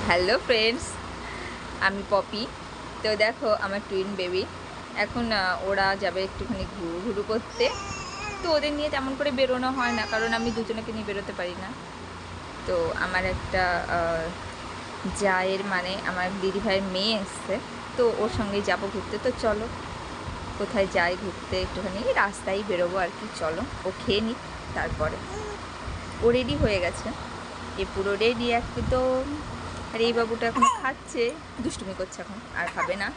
Hello friends, আমি poppy. তো দেখো আমার টুইন বেবি এখন ওরা যাবে একটুখানি ঘুরু করতে। তো ওদের নিয়ে তেমন করে বেরোনো হয় না, কারণ আমি দুজনকে নিয়ে বেরোতে পারি না। তো আমার একটা জায়ের মানে আমার দিদিভাইয়ের মেয়ে এসছে, তো ওর সঙ্গেই যাবো ঘুরতে। তো চলো কোথায় যাই ঘুরতে, একটুখানি রাস্তায় বেরোবো আর কি। চলো ও খেয়ে নিক, তারপরে ও রেডি হয়ে গেছে, এ পুরো রেডি একদম। আর এই বাবুটা এখন খাচ্ছে, দুষ্টুমি করছে, এখন আর খাবে না।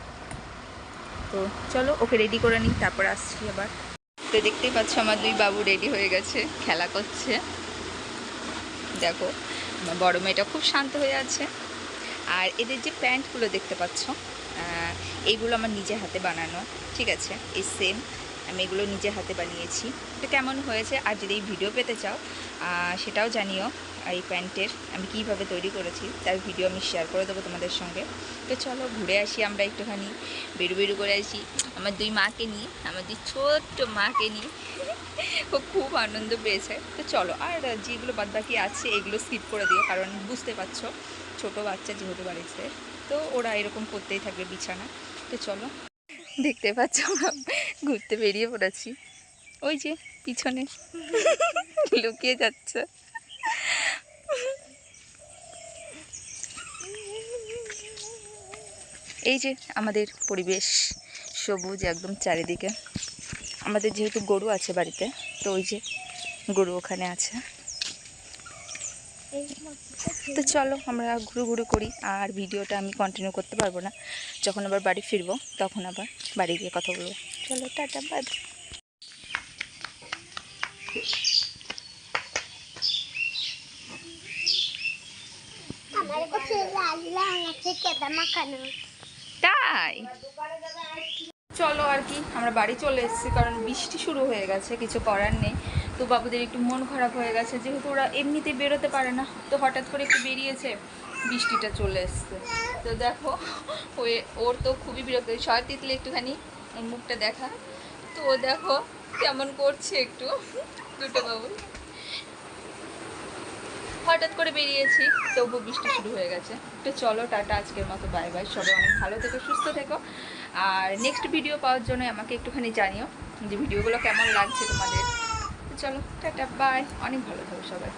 তো চলো ওকে রেডি করে নিই, তারপর আসছি আবার। তো দেখতেই পাচ্ছ আমার দুই বাবু রেডি হয়ে গেছে, খেলা করছে। দেখো আমার বড় মেয়েটা খুব শান্ত হয়ে আছে। আর এদের যে প্যান্টগুলো দেখতে পাচ্ছ, এইগুলো আমার নিজে হাতে বানানো, ঠিক আছে? এই সেম আমি এগুলো নিজে হাতে বানিয়েছি। তো কেমন হয়েছে, আর যদি এই ভিডিও পেতে চাও সেটাও জানিও। এই প্যান্টের আমি কীভাবে তৈরি করেছি তার ভিডিও আমি শেয়ার করে দেবো তোমাদের সঙ্গে। তো চলো ঘুরে আসি আমরা একটুখানি, বেরু করে আসি আমার দুই মাকে নিয়ে, আমার দুই ছোট্ট মাকে নিয়ে। ও খুব আনন্দ পেয়েছে। তো চলো, আর যেগুলো বাদ বাকি আছে এগুলো স্কিপ করে দিও, কারণ বুঝতে পারছো ছোটো বাচ্চা যেহেতু বাড়িতে, তো ওরা এরকম করতেই থাকবে বিছানা। তো চলো, দেখতে পাচ্ছ আমরা ঘুরতে বেরিয়ে পড়েছি। ওই যে পিছনে লুকিয়ে যাচ্ছে। এই যে আমাদের পরিবেশ সবুজ একদম চারিদিকে। আমাদের যেহেতু গরু আছে বাড়িতে, তো ওই যে গরু ওখানে আছে। তো চলো আমরা ঘুরু করি, আর ভিডিওটা আমি কন্টিনিউ করতে পারবো না, যখন আবার বাড়ি ফিরবো তখন আবার বাড়ি গিয়ে কথা বলবো। চলো টাটা, বাই। তাই চলো আর কি, আমরা বাড়ি চলে এসেছি, কারণ বৃষ্টি শুরু হয়ে গেছে, কিছু করার নেই। তো বাবুদের একটু মন খারাপ হয়ে গেছে, যেহেতু ওরা এমনিতেই বেরোতে পারে না, তো হঠাৎ করে একটু বেরিয়েছে, বৃষ্টিটা চলে এসছে। তো দেখো ওর তো খুবই বিরক্ত, শয় তিতলে একটুখানি ওর মুখটা দেখা। তো ও দেখো কেমন করছে একটু, দুটো বাবু হঠাৎ করে বেরিয়েছি, তবু বৃষ্টি শুরু হয়ে গেছে। তো চলো টাটা, আজকের মতো বাই বাই। সবাই অনেক ভালো থেকো, সুস্থ থেকো। আর নেক্সট ভিডিও পাওয়ার জন্য আমাকে একটুখানি জানিও যে ভিডিওগুলো কেমন লাগছে তোমাদের। তো চলো টাটা, বাই, অনেক ভালো থেকো সবাই।